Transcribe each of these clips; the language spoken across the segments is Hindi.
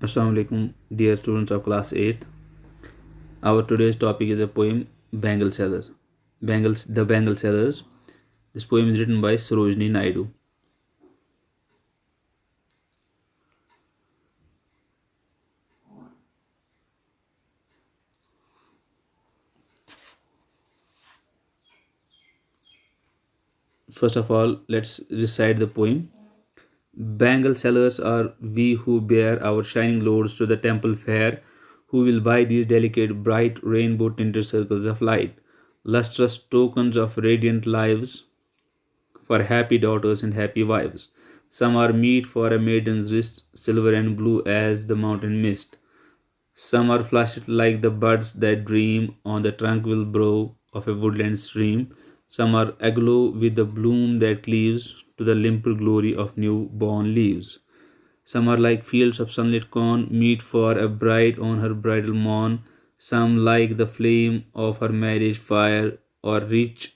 Assalamu alaikum, dear students of class 8th. Our today's topic is a poem Bangle Seller. The Bangle Sellers. This poem is written by Sarojini Naidu. First of all, let's recite the poem. Bangle sellers are we who bear our shining loads to the temple fair, who will buy these delicate, bright, rainbow tinted circles of light, lustrous tokens of radiant lives for happy daughters and happy wives. Some are meet for a maiden's wrist, silver and blue as the mountain mist. Some are flushed like the buds that dream on the tranquil brow of a woodland stream. Some are aglow with the bloom that cleaves to the limpid glory of new-born leaves. Some are like fields of sunlit corn, meet for a bride on her bridal morn. Some like the flame of her marriage fire, or rich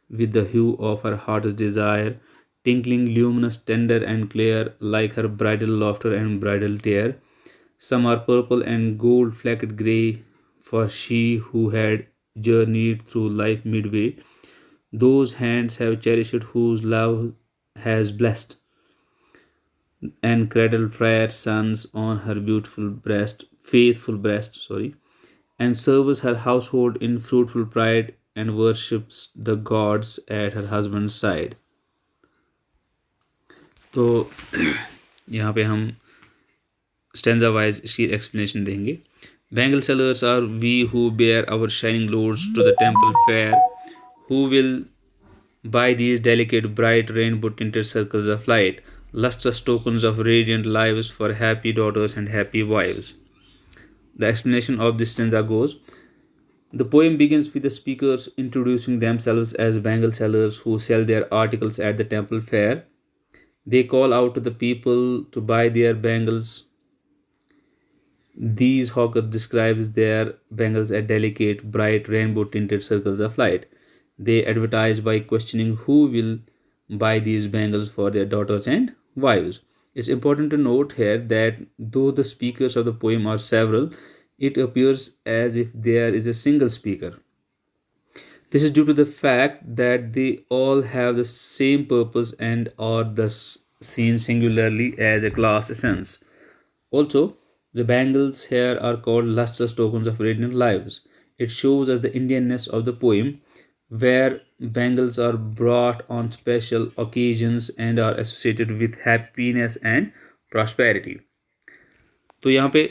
with the hue of her heart's desire, tinkling luminous, tender and clear, like her bridal laughter and bridal tear. Some are purple and gold flecked grey, for she who had journeyed through life midway. Those hands have cherished whose love has blessed and cradled fair sons on her faithful breast, and serves her household in fruitful pride and worships the gods at her husband's side. तो यहाँ पे हम स्टेंजा वाइज इसकी एक्सप्लेनेशन देंगे. Bangle sellers are we who bear our shining loads to the temple fair, who will buy these delicate, bright, rainbow tinted circles of light, lustrous tokens of radiant lives for happy daughters and happy wives. The explanation of this stanza goes. The poem begins with the speakers introducing themselves as bangle sellers who sell their articles at the temple fair. They call out to the people to buy their bangles. These hawkers describes their bangles as delicate, bright, rainbow-tinted circles of light. They advertise by questioning who will buy these bangles for their daughters and wives. It's important to note here that though the speakers of the poem are several, it appears as if there is a single speaker. This is due to the fact that they all have the same purpose and are thus seen singularly as a class essence. Also, the bangles here are called lustrous tokens of radiant lives. It shows us the Indianness of the poem, where bangles are brought on special occasions and are associated with happiness and prosperity. तो यहाँ पे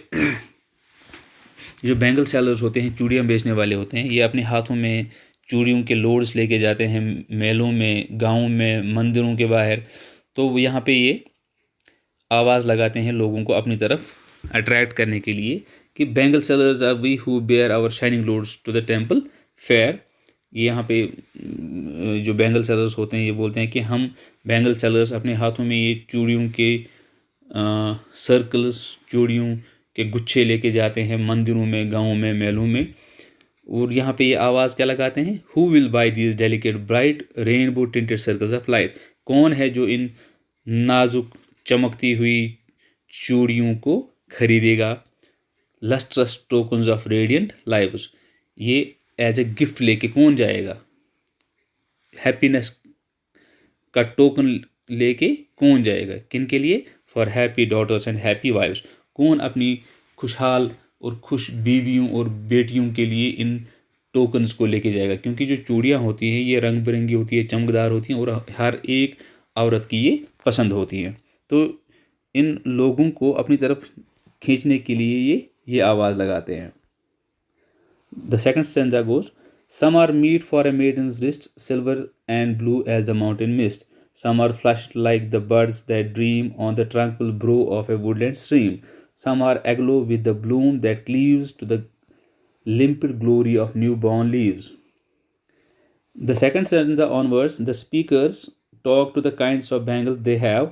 जो बैंगल सेलर्स होते हैं, चूड़ियाँ बेचने वाले होते हैं, ये अपने हाथों में चूड़ियों के लोड्स लेके जाते हैं मेलों में, गाँव में, मंदिरों के बाहर. तो यहाँ पे ये आवाज़ लगाते हैं लोगों को अपनी तरफ अट्रैक्ट करने के लिए कि bangle sellers are we who bear our shining loads to the temple fair. यहाँ पे जो बैंगल सेलर्स होते हैं ये बोलते हैं कि हम बैंगल सेलर्स अपने हाथों में ये चूड़ियों के सर्कल्स, चूड़ियों के गुच्छे लेके जाते हैं मंदिरों में, गाँव में, मेलों में. और यहाँ पे ये आवाज़ क्या लगाते हैं, who will buy these delicate bright rainbow tinted circles of light. कौन है जो इन नाजुक चमकती हुई चूड़ियों को खरीदेगा. Lustrous tokens of radiant lives, ये एज ए गिफ्ट लेके कौन जाएगा. हैप्पीनेस का टोकन लेके कौन जाएगा, किन के लिए, for happy daughters and happy wives. कौन अपनी खुशहाल और खुश बीवियों और बेटियों के लिए इन टोकन्स को लेके जाएगा. क्योंकि जो चूड़ियाँ होती हैं ये रंग बिरंगी होती है, चमकदार होती हैं और हर एक औरत की ये पसंद होती हैं. तो इन लोगों को अपनी तरफ खींचने के लिए ये आवाज़ लगाते हैं. The second stanza goes. Some are meet for a maiden's wrist, silver and blue as the mountain mist. Some are flushed like the buds that dream on the tranquil brow of a woodland stream. Some are aglow with the bloom that cleaves to the limpid glory of newborn leaves. The second stanza onwards, the speakers talk to the kinds of bangles they have.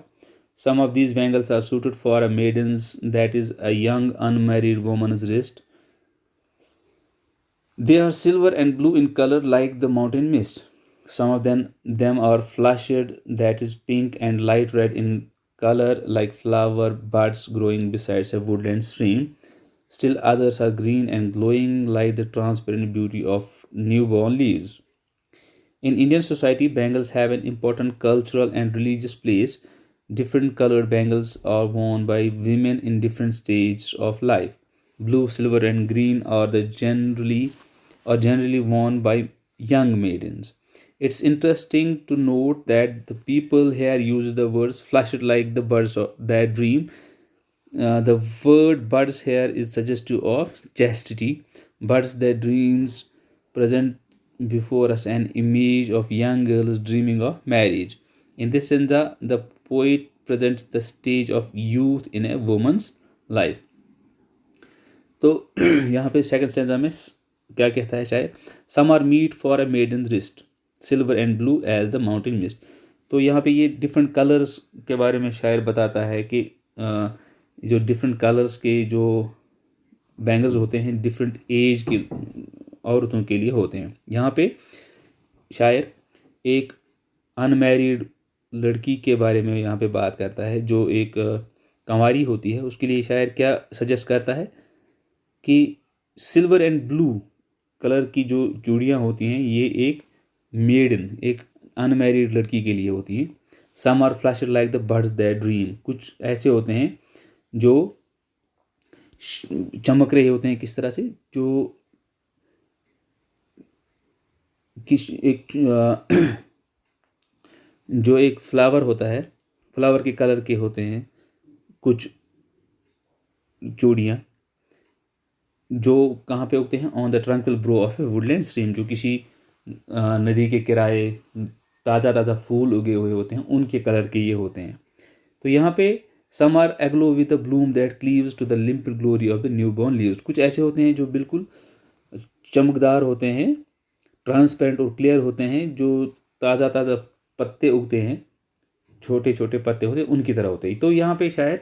Some of these bangles are suited for a maiden's, that is, a young unmarried woman's wrist. They are silver and blue in color like the mountain mist. Some of them are flushed, that is, pink and light red in color like flower buds growing beside a woodland stream. Still others are green and glowing like the transparent beauty of newborn leaves. In Indian society, bangles have an important cultural and religious place. Different colored bangles are worn by women in different stages of life. Blue, silver, and green are generally worn by young maidens. It's interesting to note that the people here use the words flushed like the birds of that dream. The word buds here is suggestive of chastity. Buds that dreams present before us an image of young girls dreaming of marriage. In this sense, the poet presents the stage of youth in a woman's life. तो यहाँ पे सेकंड स्टेंजा में क्या कहता है शायर, some are meet for a maiden wrist silver and blue as the mountain mist. तो यहाँ पे ये डिफरेंट कलर्स के बारे में शायर बताता है कि जो डिफरेंट कलर्स के जो बैंगल्स होते हैं डिफरेंट एज की औरतों के लिए होते हैं। यहाँ पे शायर एक अनमैरिड लड़की के बारे में यहाँ पे बात करता है जो एक कंवारी होती है। उसके लिए शायर क्या सजेस्ट करता है कि सिल्वर एंड ब्लू कलर की जो चूड़ियाँ होती हैं ये एक मेडन एक अनमैरिड लड़की के लिए होती हैं। Some are flashed like the birds that dream, कुछ ऐसे होते हैं जो चमक रहे होते हैं किस तरह से, जो किस एक जो एक फ्लावर होता है, फ्लावर के कलर के होते हैं कुछ चूड़ियाँ जो कहाँ पे उगते हैं, on the tranquil brow of a woodland stream, जो किसी नदी के किनारे ताज़ा ताज़ा फूल उगे हुए होते हैं उनके कलर के ये होते हैं। तो यहाँ पे some are aglow with a bloom that cleaves to the limpid glory of the new born leaves, कुछ ऐसे होते हैं जो बिल्कुल चमकदार होते हैं, ट्रांसपेरेंट और क्लियर होते हैं, जो ताज़ा ताज़ा पत्ते उगते हैं, छोटे छोटे पत्ते होते हैं उनकी तरह होते हैं। तो यहाँ पे शायद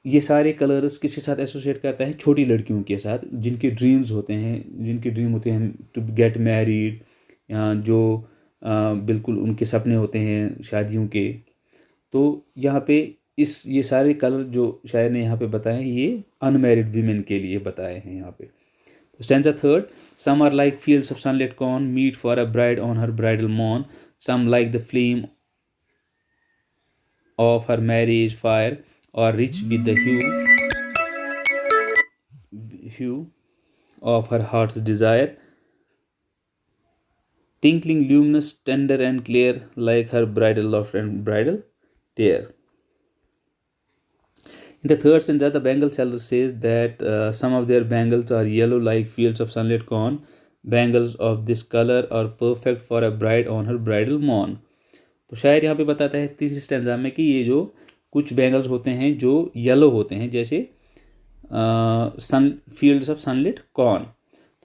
ये सारे कलर्स किसके साथ एसोसिएट करता है, छोटी लड़कियों के साथ जिनके ड्रीम्स होते हैं, जिनके ड्रीम होते हैं टू गेट मैरिड, या जो बिल्कुल उनके सपने होते हैं शादियों के। तो यहाँ पे ये सारे कलर जो शायर ने यहाँ पे बताए हैं ये अनमैरिड वीमेन के लिए बताए हैं यहाँ पे। Stanza third, some are like fields of sunlit corn meet for a bride on her bridal morn, some like the flame of her marriage fire or rich with the hue of her heart's desire, tinkling luminous, tender and clear like her bridal loft and bridal tear. In the third stanza, the bangle seller says that some of their bangles are yellow like fields of sunlit corn. Bangles of this color are perfect for a bride on her bridal morn. तो शायर यहाँ पे बताता है तीसरी स्टैंजा में कि ये जो कुछ बैंगल्स होते हैं जो येलो होते हैं जैसे सन फील्ड्स ऑफ सनलिट कॉर्न।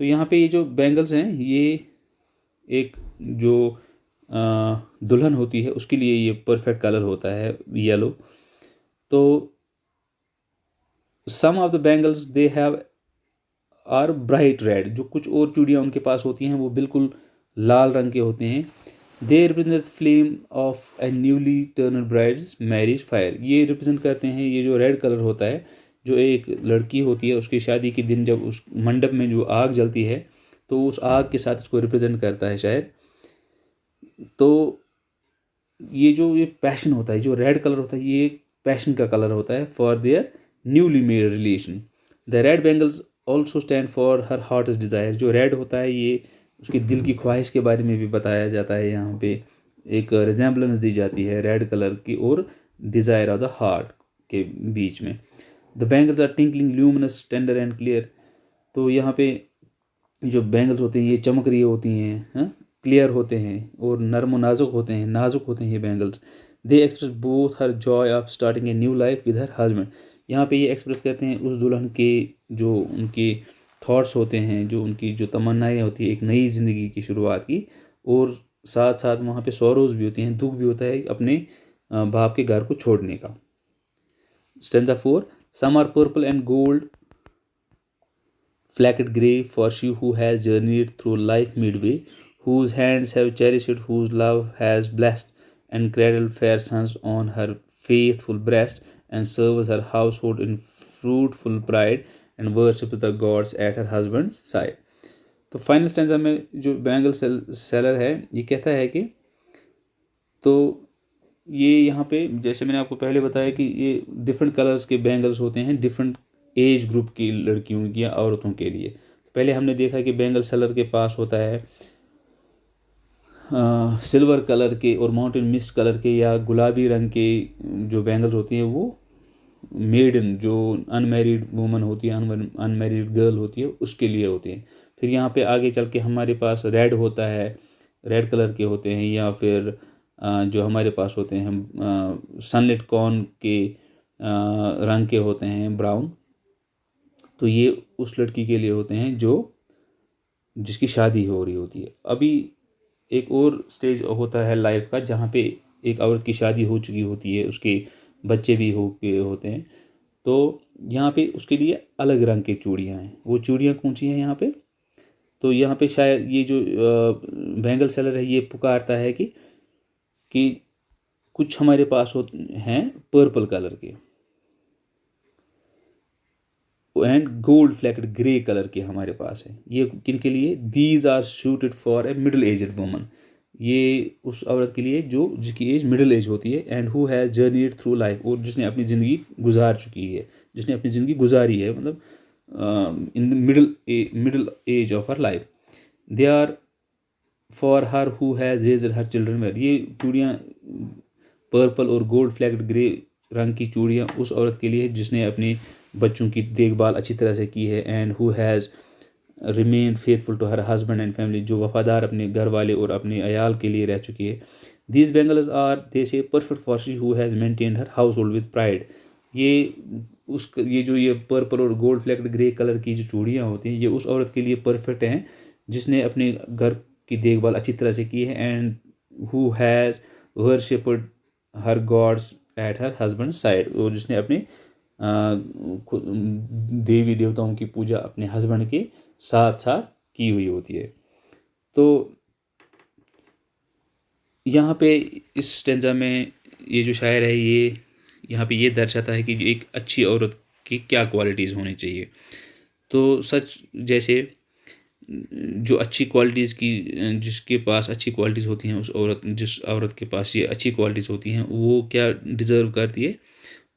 तो यहाँ पे ये जो बैंगल्स हैं ये एक जो दुल्हन होती है उसके लिए ये परफेक्ट कलर होता है येलो। तो some of the bangles they have are bright red, जो कुछ और चूड़ियाँ उनके पास होती हैं वो बिल्कुल लाल रंग के होते हैं। They represent flame of A newly turned brides marriage fire, ये रिप्रेजेंट करते हैं ये जो रेड कलर होता है जो एक लड़की होती है उसकी शादी के दिन जब उस मंडप में जो आग जलती है तो उस आग के साथ इसको रिप्रेजेंट करता है शायर। तो ये पैशन होता है, जो रेड कलर होता है ये पैशन का कलर होता है for their newly made relation. The red bangles also stand for her heart is desire, जो रेड होता है ये उसके दिल की ख्वाहिश के बारे में भी बताया जाता है। यहाँ पे एक रिजेम्बलेंस दी जाती है रेड कलर की और डिज़ायर ऑफ द हार्ट के बीच में। The bangles are tinkling luminous tender and clear, तो यहाँ पे जो बैंगल्स होते हैं ये चमक रही होती हैं, क्लियर होते हैं और नरम व नाजुक होते हैं ये bangles. They express both her Joy of starting a new life with her husband, यहाँ पे ये एक्सप्रेस करते हैं उस दुल्हन के जो उनके थॉट्स होते हैं, जो उनकी जो तमन्नाएं होती है एक नई ज़िंदगी की शुरुआत की, और साथ साथ वहाँ पे सॉरोज भी होती हैं, दुख भी होता है अपने बाप के घर को छोड़ने का। Stanza 4, some are purple and gold flecked grey for she who has journeyed through life midway, whose hands have cherished, whose love has blessed and cradled fair sons on her faithful breast and serves her household in fruitful pride and worships the gods at her husband's side. तो फाइनल स्टेंजा में जो बैंगल सेलर है ये कहता है कि तो ये यहाँ पे जैसे मैंने आपको पहले बताया कि ये डिफरेंट कलर्स के बैंगल्स होते हैं डिफरेंट एज ग्रुप की लड़कियों की या औरतों के लिए। पहले हमने देखा कि बैंगल सेलर के पास होता है सिल्वर कलर के और माउंटेन मिस्ट कलर के या गुलाबी रंग के जो बैंगल्स होती हैं वो मेडन जो अनमैरिड वूमन होती है अनमैरिड गर्ल होती है उसके लिए होते हैं। फिर यहाँ पे आगे चल के हमारे पास रेड होता है, रेड कलर के होते हैं, या फिर जो हमारे पास होते हैं सनलिट कॉर्न के रंग के होते हैं ब्राउन, तो ये उस लड़की के लिए होते हैं जो जिसकी शादी हो रही होती है। अभी एक और स्टेज होता है लाइफ का जहाँ पे एक औरत की शादी हो चुकी होती है, उसके बच्चे भी होते हैं, तो यहाँ पे उसके लिए अलग रंग की चूड़ियाँ हैं। वो चूड़ियाँ कौन सी हैं यहाँ पे? तो यहाँ पे शायद ये जो बैंगल सेलर है ये पुकारता है कि कुछ हमारे पास हैं पर्पल कलर के and gold flaked grey colour के हमारे पास है। ये किन के लिए? These are suited for a middle aged woman. ये उस औरत के लिए जो जिसकी एज मिडिल एज होती है and who has journeyed through life, और जिसने अपनी ज़िंदगी गुजार चुकी है, जिसने अपनी ज़िंदगी गुजारी है, मतलब in the middle age of her life. They are for her who has raised her children well. ये चूड़ियाँ पर्पल और गोल्ड फ्लैक्ड ग्रे रंग की चूड़ियाँ उस औरत के लिए जिसने अपने बच्चों की देखभाल अच्छी तरह से की है and who has remain faithful to her husband and family, जो वफादार अपने घर वाले और अपने अयाल के लिए रह चुकी है। दीज बैंगल्स आर दे से perfect for she who has maintained her house hold with pride. ये जो ये पर्पल और गोल्ड फ्लैक्ड ग्रे कलर की जो चूड़ियाँ होती हैं ये उस औरत के लिए परफेक्ट हैं जिसने अपने घर की देखभाल अच्छी तरह से की है and who has worshipped her gods at her husband side, और जिसने अपने देवी देवताओं की पूजा अपने हस्बैंड के साथ साथ की हुई होती है। तो यहाँ पे इस स्टेंजा में ये जो शायर है ये यहाँ पे ये दर्शाता है कि एक अच्छी औरत की क्या क्वालिटीज़ होनी चाहिए। तो सच जैसे जो अच्छी क्वालिटीज़ की जिसके पास अच्छी क्वालिटीज़ होती हैं जिस औरत के पास ये अच्छी क्वालिटीज़ होती हैं वो क्या डिज़र्व करती है?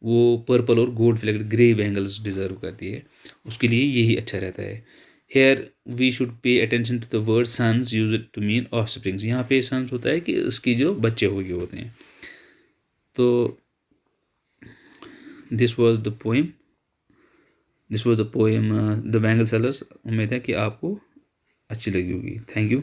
वो पर्पल और gold flaked grey bangles deserve करती है, उसके लिए यही अच्छा रहता है। Here we should pay attention to the word sons use it to mean offsprings. यहाँ पे सन्स होता है कि उसकी जो बच्चे हो गए होते हैं। तो this was the poem the bangle sellers. उम्मीद है कि आपको अच्छी लगी होगी। Thank you.